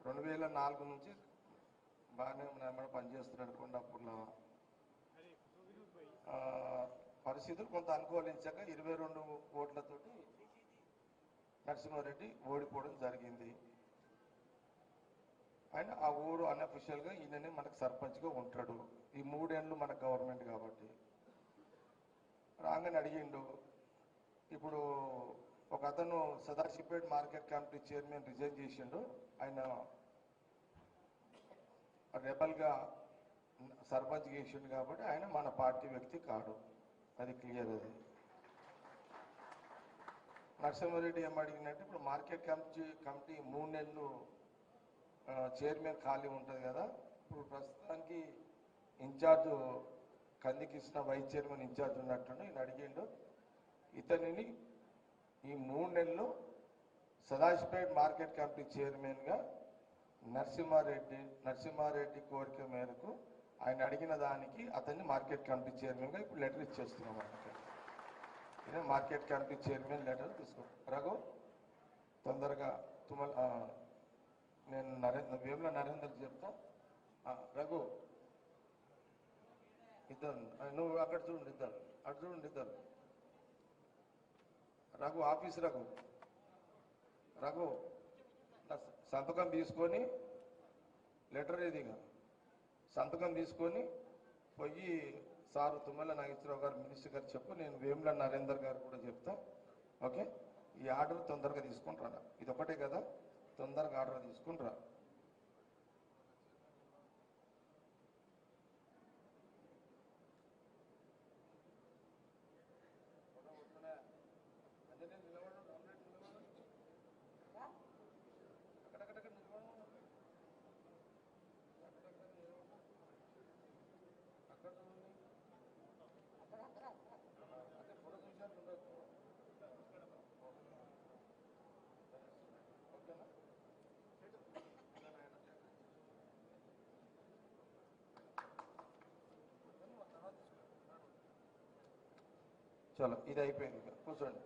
2004 నుంచి బాగానే మన పనిచేస్తున్నాడు కొండాపూర్లో. పరిస్థితులు కొంత అనుకూలించక 22 ఓట్లతోటి నరసింహారెడ్డి ఓడిపోవడం జరిగింది. ఆయన ఆ ఊరు అన్అఫిషియల్గా ఈయననే మనకు సర్పంచ్గా ఉంటాడు. ఈ 3 ఏళ్ళు మన గవర్నమెంట్ కాబట్టి రాగానే అడిగిండు. ఇప్పుడు ఒక అతను Sadashivpet market committee chairman resign చేసిండు. ఆయన రెబల్గా సర్పంచ్ చేసిండు కాబట్టి ఆయన మన పార్టీ వ్యక్తి కాడు. అది క్లియర్. అది నరసింహారెడ్డి ఏం అడిగినట్టు ఇప్పుడు మార్కెట్ కమిటీ 3 నెలలు చైర్మన్ ఖాళీ ఉంటుంది కదా. ఇప్పుడు ప్రస్తుతానికి incharge Kandikrishna vice chairman incharge ఉన్నట్టుండి ఈయన అడిగిండు. ఇతనిని ఈ 3 నెలలు సదాశివపేట మార్కెట్ కమిటీ చైర్మన్గా నరసింహారెడ్డి కోరిక మేరకు ఆయన అడిగిన దానికి అతన్ని మార్కెట్ కమిటీ చైర్మన్గా ఇప్పుడు లెటర్ ఇచ్చేస్తున్నాం. అన్నమాట మార్కెట్ కమిటీ చైర్మన్ లెటర్ తీసుకో. రఘు తొందరగా నేను వేముల నరేందర్కి చెప్తా. రఘు ఇద్దరు నువ్వు అక్కడ చూడండి, ఇద్దరు అటు చూడండి, ఇద్దరు. రఘు ఆఫీస్ రఘు సంతకం తీసుకొని లెటర్ ఏదిగా సంతకం తీసుకొని పోయి సారు తుమ్మల నాగేశ్వరరావు గారు మినిస్టర్ గారు చెప్పు, నేను వేముల నరేందర్ గారు కూడా చెప్తా. ఓకే, ఈ ఆర్డర్ తొందరగా తీసుకుని రా. ఇది ఒకటే కదా, తొందరగా ఆర్డర్ తీసుకుని రా. చలో ఇది అయిపోయింది, కూర్చోండి.